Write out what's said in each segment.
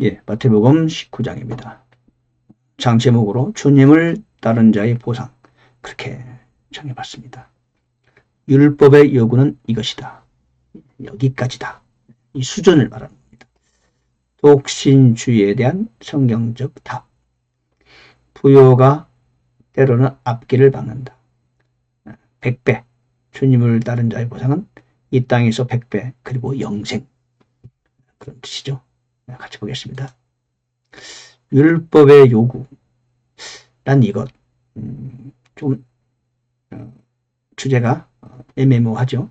예, 마태복음 19장입니다. 장 제목으로 주님을 따른 자의 보상, 그렇게 정해봤습니다. 율법의 요구는 이것이다. 여기까지다. 이 수준을 말하는 겁니다. 독신주의에 대한 성경적 답. 부요가 때로는 앞길을 막는다. 100배. 주님을 따른 자의 보상은 이 땅에서 100배, 그리고 영생. 그런 뜻이죠. 같이 보겠습니다. 율법의 요구. 난 이것. 좀 주제가 애매모호하죠.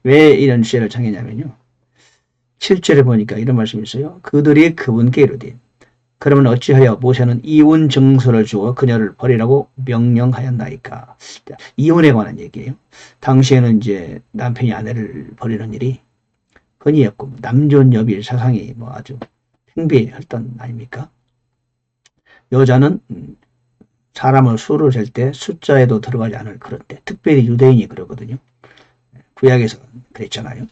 왜 이런 주제를 정했냐면요. 7절에 보니까 이런 말씀이 있어요. 그들이 그분께 이르되 그러면 어찌하여 모세는 이혼 증서를 주어 그녀를 버리라고 명령하였나이까. 이혼에 관한 얘기예요. 당시에는 이제 남편이 아내를 버리는 일이 흔히였고 남존여비 사상이 뭐 아주 팽배했던 아닙니까? 여자는 사람을 수를 잴 때 숫자에도 들어가지 않을 그런 때, 특별히 유대인이 그러거든요. 구약에서 그랬잖아요.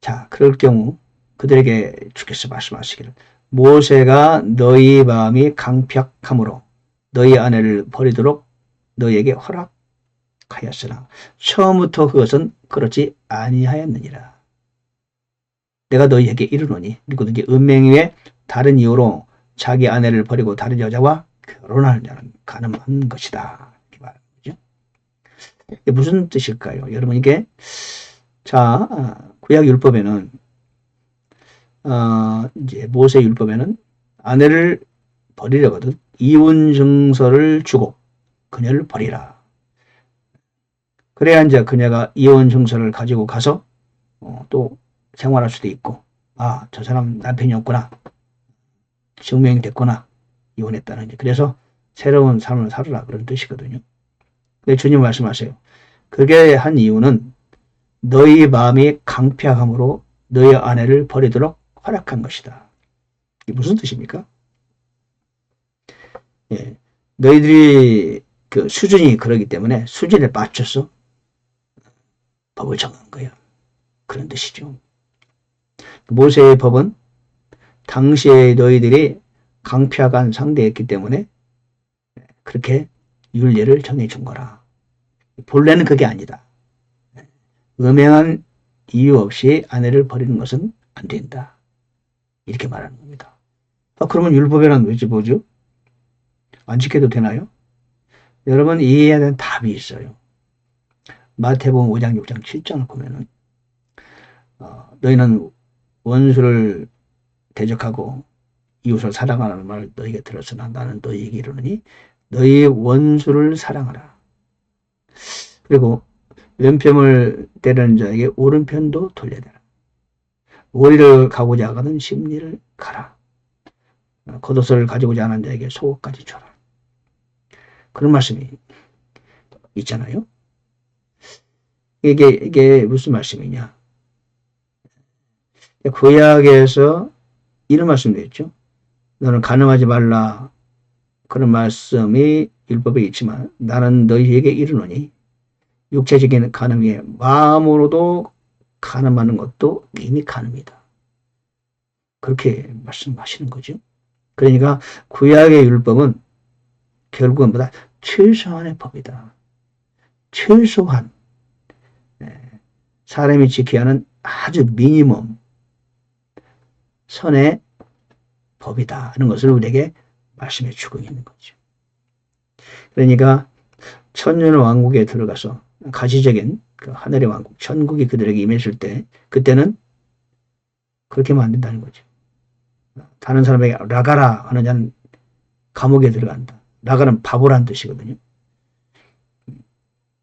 자, 그럴 경우 그들에게 주께서 말씀하시기를 모세가 너희 마음이 강팍함으로 너희 아내를 버리도록 너희에게 허락하였으나 처음부터 그것은 그렇지 아니하였느니라. 내가 너희에게 이르노니, 그리고 이제 은맹 위에 다른 이유로 자기 아내를 버리고 다른 여자와 결혼하는 자는 가늠한 것이다. 이렇게 말하는 거죠. 이게 무슨 뜻일까요? 여러분, 이게 자, 구약 율법에는 이제 모세 율법에는 아내를 버리려거든 이혼 증서를 주고 그녀를 버리라. 그래야 이제 그녀가 이혼 증서를 가지고 가서 또 생활할 수도 있고, 아, 저 사람 남편이 없구나, 증명이 됐구나, 이혼했다는 게. 그래서 새로운 삶을 살아라, 그런 뜻이거든요. 근데 주님 말씀하세요. 그게 한 이유는 너희 마음이 강팍함으로 너희 아내를 버리도록 허락한 것이다. 이게 무슨 뜻입니까? 예, 너희들이 그 수준이 그러기 때문에 수준에 맞춰서 법을 정한 거예요. 그런 뜻이죠. 모세의 법은 당시에 너희들이 강팍한 상대였기 때문에 그렇게 율례를 정해준 거라. 본래는 그게 아니다. 음행한 이유 없이 아내를 버리는 것은 안 된다. 이렇게 말하는 겁니다. 그러면 율법에는 왜 뭐죠? 안 지켜도 되나요? 여러분, 이해해야 되는 답이 있어요. 마태복음 5장, 6장, 7장을 보면은 너희는 원수를 대적하고 이웃을 사랑하라는 말을 너희에게 들었으나 나는 너희에게 이르노니 너희 원수를 사랑하라. 그리고 왼편을 때리는 자에게 오른편도 돌려대라. 오리를 가고자 하거든 심리를 가라. 겉옷을 가지고자 하는 자에게 속옷까지 줘라. 그런 말씀이 있잖아요. 이게 무슨 말씀이냐? 구약에서 이런 말씀도 있죠. 너는 간음하지 말라. 그런 말씀이 율법에 있지만 나는 너희에게 이르노니 육체적인 간음이 마음으로도 간음하는 것도 이미 간음이다. 그렇게 말씀하시는 거죠. 그러니까 구약의 율법은 결국은 보다 최소한의 법이다. 최소한 사람이 지켜야 하는 아주 미니멈 선의 법이다 하는 것을 우리에게 말씀해 주고 있는 거죠. 그러니까 천년 왕국에 들어가서 가시적인 그 하늘의 왕국, 천국이 그들에게 임했을 때 그때는 그렇게 하면 안 된다는 거죠. 다른 사람에게 라가라 하는 자는 감옥에 들어간다. 라가는 바보란 뜻이거든요.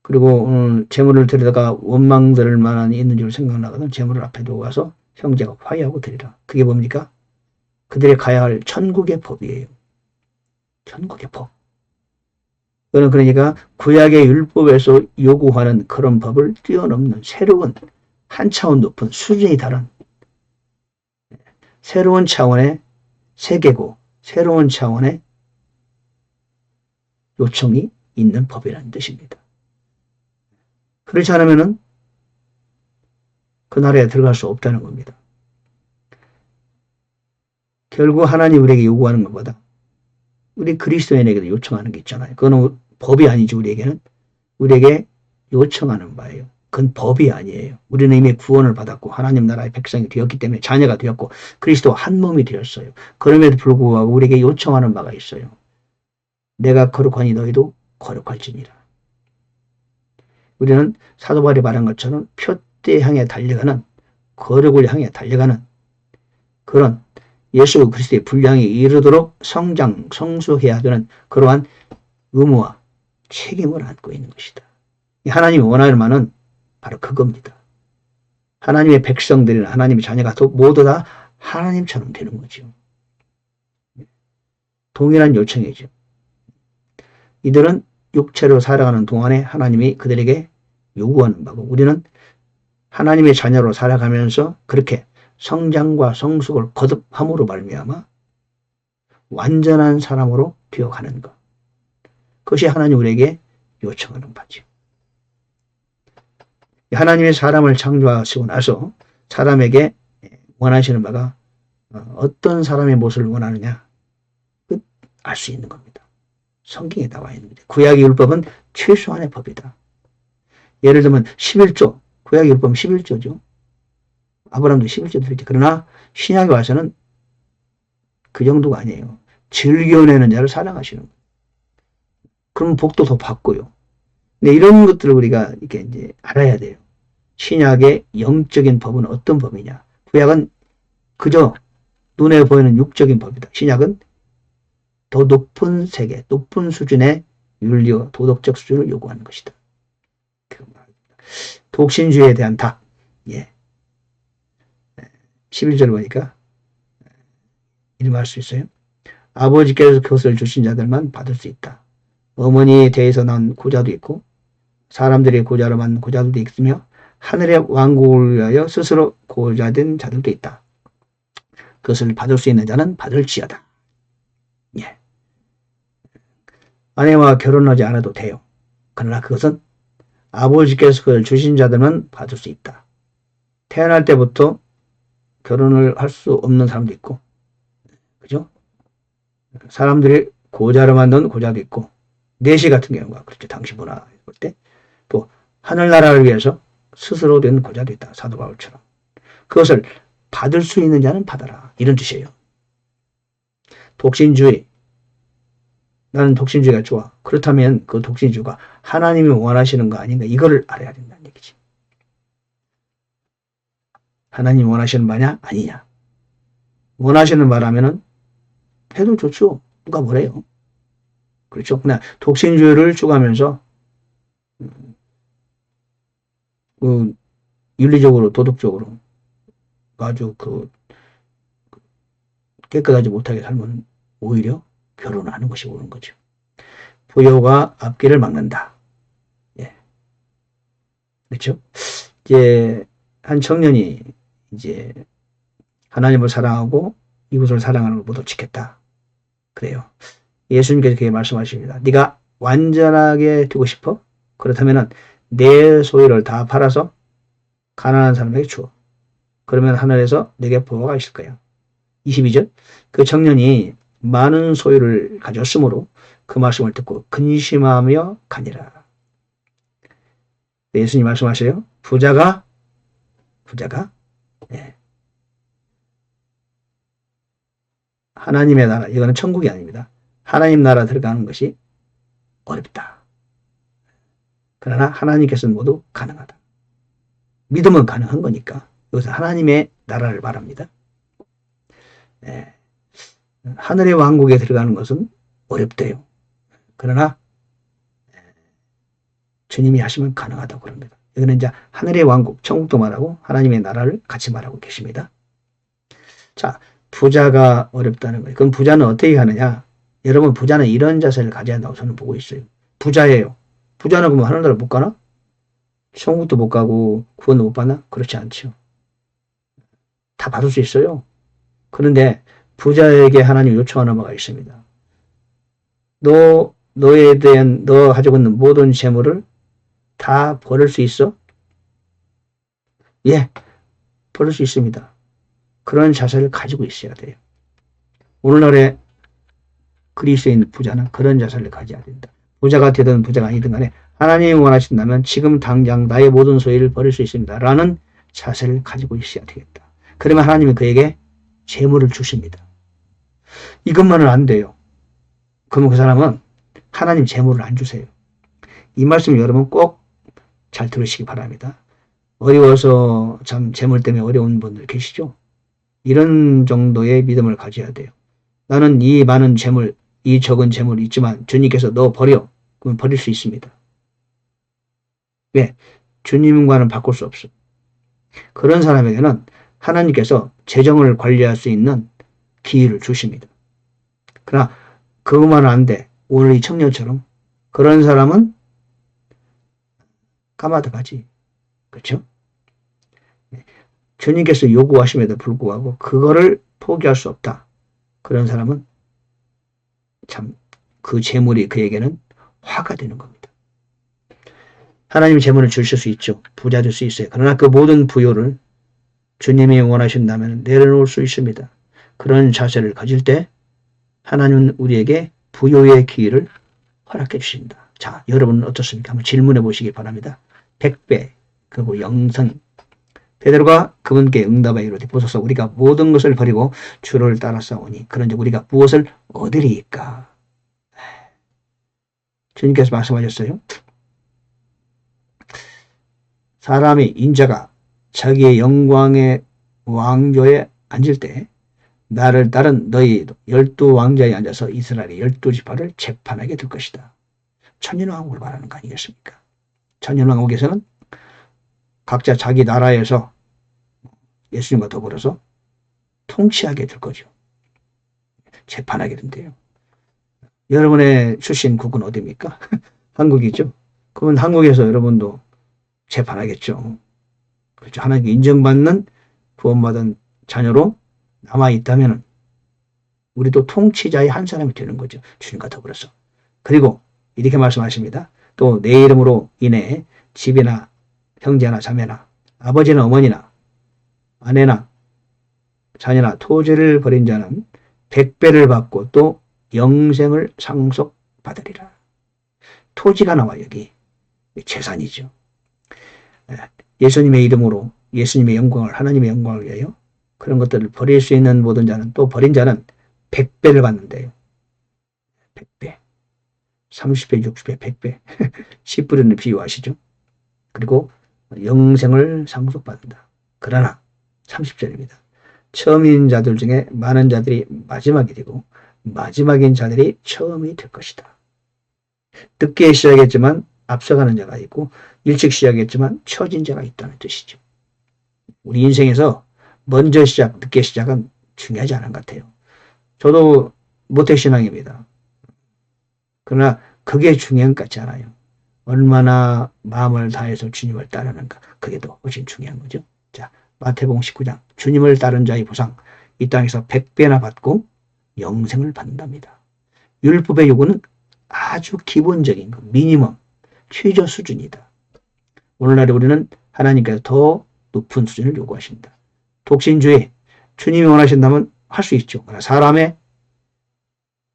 그리고 재물을 드리다가 원망될 만한 있는 줄 생각나거든 재물을 앞에 두고 가서 형제가 화해하고 드리라. 그게 뭡니까? 그들이 가야 할 천국의 법이에요. 천국의 법. 그러니까 구약의 율법에서 요구하는 그런 법을 뛰어넘는 새로운 한 차원 높은 수준이 다른 새로운 차원의 세계고 새로운 차원의 요청이 있는 법이라는 뜻입니다. 그렇지 않으면 그 나라에 들어갈 수 없다는 겁니다. 결국 하나님 우리에게 요구하는 것보다 우리 그리스도인에게도 요청하는 게 있잖아요. 그거는 법이 아니죠. 우리에게는. 우리에게 요청하는 바예요. 그건 법이 아니에요. 우리는 이미 구원을 받았고 하나님 나라의 백성이 되었기 때문에 자녀가 되었고 그리스도와 한 몸이 되었어요. 그럼에도 불구하고 우리에게 요청하는 바가 있어요. 내가 거룩하니 너희도 거룩할지니라. 우리는 사도 바울이 말한 것처럼 표대 향해 달려가는, 거룩을 향해 달려가는 그런 예수 그리스도의 분량에 이르도록 성장, 성숙해야 되는 그러한 의무와 책임을 안고 있는 것이다. 하나님이 원하는 바는 바로 그겁니다. 하나님의 백성들이나 하나님의 자녀가 모두 다 하나님처럼 되는 거죠. 동일한 요청이죠. 이들은 육체로 살아가는 동안에 하나님이 그들에게 요구하는 바고 우리는 하나님의 자녀로 살아가면서 그렇게 성장과 성숙을 거듭함으로 말미암아 완전한 사람으로 되어가는 것. 그것이 하나님 우리에게 요청하는 바죠. 하나님의 사람을 창조하시고 나서 사람에게 원하시는 바가 어떤 사람의 모습을 원하느냐 알 수 있는 겁니다. 성경에 나와 있는 거죠. 구약의 율법은 최소한의 법이다. 예를 들면 11조, 구약의 율법은 11조죠. 아브라함도 11조 드렸죠. 그러나 신약에 와서는 그 정도가 아니에요. 즐겨내는 자를 사랑하시는 거예요. 그럼 복도 더 받고요. 근데 이런 것들을 우리가 이렇게 이제 알아야 돼요. 신약의 영적인 법은 어떤 법이냐. 구약은 그저 눈에 보이는 육적인 법이다. 신약은 더 높은 세계, 높은 수준의 윤리와 도덕적 수준을 요구하는 것이다. 독신주의에 대한 답. 예. 11절 보니까 이렇게 말할 수 있어요. 아버지께서 그것을 주신 자들만 받을 수 있다. 어머니에 대해서 난 고자도 있고 사람들의 고자로 만든 고자들도 있으며 하늘의 왕국을 위하여 스스로 고자된 자들도 있다. 그것을 받을 수 있는 자는 받을지어다. 예. 아내와 결혼하지 않아도 돼요. 그러나 그것은 아버지께서 그걸 주신 자들만 받을 수 있다. 태어날 때부터 결혼을 할 수 없는 사람도 있고, 그죠? 사람들이 고자로 만든 고자도 있고, 내시 같은 경우가 그렇죠. 당시 문화 볼 때. 또 하늘나라를 위해서 스스로 된 고자도 있다. 사도 바울처럼. 그것을 받을 수 있는 자는 받아라. 이런 뜻이에요. 독신주의. 나는 독신주의가 좋아. 그렇다면 그 독신주의가 하나님이 원하시는 거 아닌가? 이거를 알아야 된다는 얘기지. 하나님이 원하시는 바냐? 아니냐? 원하시는 바라면은 해도 좋죠. 누가 뭐래요? 그렇죠. 그냥 독신주의를 추구하면서 윤리적으로, 도덕적으로 아주 깨끗하지 못하게 살면 오히려 결혼하는 것이 옳은 거죠. 부요가 앞길을 막는다. 예. 그렇죠? 이제 한 청년이 이제 하나님을 사랑하고 이웃을 사랑하는 걸 모두 지켰다. 그래요. 예수님께서 그렇게 말씀하십니다. 네가 완전하게 되고 싶어? 그렇다면 내 소유를 다 팔아서 가난한 사람에게 주어. 그러면 하늘에서 내게 보호가 있을 거야. 22절. 그 청년이 많은 소유를 가졌으므로 그 말씀을 듣고 근심하며 가니라. 예수님 말씀하세요. 부자가 네. 하나님의 나라, 이거는 천국이 아닙니다. 하나님 나라 들어가는 것이 어렵다. 그러나 하나님께서는 모두 가능하다. 믿음은 가능한 거니까 여기서 하나님의 나라를 말합니다. 네. 하늘의 왕국에 들어가는 것은 어렵대요. 그러나 주님이 하시면 가능하다고 그럽니다. 여기는 이제 하늘의 왕국, 천국도 말하고 하나님의 나라를 같이 말하고 계십니다. 자, 부자가 어렵다는 거예요. 그럼 부자는 어떻게 하느냐? 여러분, 부자는 이런 자세를 가져야 한다고 저는 보고 있어요. 부자예요. 부자는 그러면 하늘나라 못 가나? 천국도 못 가고 구원도 못 받나? 그렇지 않죠. 다 받을 수 있어요. 그런데 부자에게 하나님 요청하는 바가 있습니다. 너에 대한 너 가지고 있는 모든 재물을 다 버릴 수 있어? 예, 버릴 수 있습니다. 그런 자세를 가지고 있어야 돼요. 오늘날의 그리스도인 부자는 그런 자세를 가져야 된다. 부자가 되든 부자가 아니든 간에 하나님이 원하신다면 지금 당장 나의 모든 소유를 버릴 수 있습니다. 라는 자세를 가지고 있어야 되겠다. 그러면 하나님은 그에게 재물을 주십니다. 이것만은 안 돼요. 그러면 그 사람은 하나님 재물을 안 주세요. 이 말씀 여러분 꼭 잘 들으시기 바랍니다. 어려워서 참 재물 때문에 어려운 분들 계시죠? 이런 정도의 믿음을 가져야 돼요. 나는 이 많은 재물, 이 적은 재물이 있지만 주님께서 너 버려. 그럼 버릴 수 있습니다. 왜? 주님과는 바꿀 수 없어. 그런 사람에게는 하나님께서 재정을 관리할 수 있는 기회를 주십니다. 그러나 그것만은 안 돼. 오늘 이 청년처럼 그런 사람은 까마득하지. 그렇죠? 주님께서 요구하심에도 불구하고 그거를 포기할 수 없다. 그런 사람은 참 그 재물이 그에게는 화가 되는 겁니다. 하나님이 재물을 주실 수 있죠. 부자 될 수 있어요. 그러나 그 모든 부요를 주님이 원하신다면 내려놓을 수 있습니다. 그런 자세를 가질 때 하나님은 우리에게 부요의 기회를 허락해 주십니다. 자, 여러분은 어떻습니까? 한번 질문해 보시기 바랍니다. 100배, 그리고 영생. 베드로가 그분께 응답하여 이르되 보소서 우리가 모든 것을 버리고 주를 따라싸우니 그런즉 우리가 무엇을 얻으리이까? 주님께서 말씀하셨어요. 사람이 인자가 자기의 영광의 왕조에 앉을 때 나를 따른 너희 12왕자에 앉아서 이스라엘의 12지파를 재판하게 될 것이다. 천년왕국을 말하는 거 아니겠습니까? 천년왕국에서는 각자 자기 나라에서 예수님과 더불어서 통치하게 될 거죠. 재판하게 된대요. 여러분의 출신 국은 어디입니까? 한국이죠. 그러면 한국에서 여러분도 재판하겠죠. 그렇죠. 하나님께 인정받는 구원받은 자녀로 남아있다면 우리도 통치자의 한 사람이 되는 거죠. 주님과 더불어서. 그리고 이렇게 말씀하십니다. 또 내 이름으로 인해 집이나 형제나 자매나 아버지나 어머니나 아내나 자녀나 토지를 버린 자는 100배를 받고 또 영생을 상속받으리라. 토지가 나와 여기. 재산이죠. 예수님의 이름으로 예수님의 영광을 하나님의 영광을 위하여 그런 것들을 버릴 수 있는 모든 자는 또 버린 자는 100배를 받는데요. 100배. 30배, 60배, 100배. 10불에는 비유하시죠. 그리고 영생을 상속받는다. 그러나 30절입니다. 처음인 자들 중에 많은 자들이 마지막이 되고 마지막인 자들이 처음이 될 것이다. 늦게 시작했지만 앞서가는 자가 있고 일찍 시작했지만 처진 자가 있다는 뜻이죠. 우리 인생에서 먼저 시작, 늦게 시작은 중요하지 않은 것 같아요. 저도 모태신앙입니다. 그러나 그게 중요한 것 같지 않아요. 얼마나 마음을 다해서 주님을 따르는가. 그게 더 훨씬 중요한 거죠. 자, 마태복음 19장. 주님을 따른 자의 보상. 이 땅에서 100배나 받고 영생을 받는답니다. 율법의 요구는 아주 기본적인 거, 미니멈, 최저 수준이다. 오늘날 우리는 하나님께서 더 높은 수준을 요구하십니다. 독신주의, 주님이 원하신다면 할 수 있죠. 그러나 사람의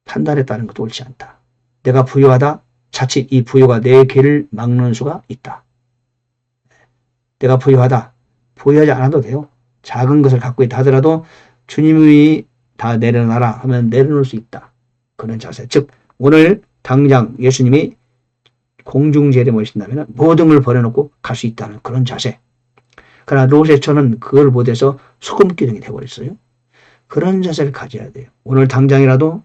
판단에 따른 것도 옳지 않다. 내가 부유하다. 자칫 이 부유가 내 길을 막는 수가 있다. 내가 부유하다. 부유하지 않아도 돼요. 작은 것을 갖고 있다 하더라도 주님이 다 내려놔라 하면 내려놓을 수 있다. 그런 자세. 즉 오늘 당장 예수님이 공중제를 모신다면 모든 걸 버려놓고 갈 수 있다는 그런 자세. 그러나 롯의 처는 그걸 못해서 소금기둥이 되어버렸어요. 그런 자세를 가져야 돼요. 오늘 당장이라도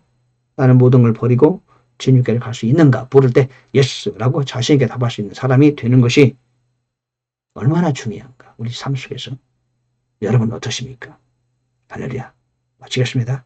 나는 모든 걸 버리고 주님께로 갈 수 있는가 물을 때 예스라고 자신있게 답할 수 있는 사람이 되는 것이 얼마나 중요한가. 우리 삶 속에서. 여러분 어떠십니까? 할렐루야. 마치겠습니다.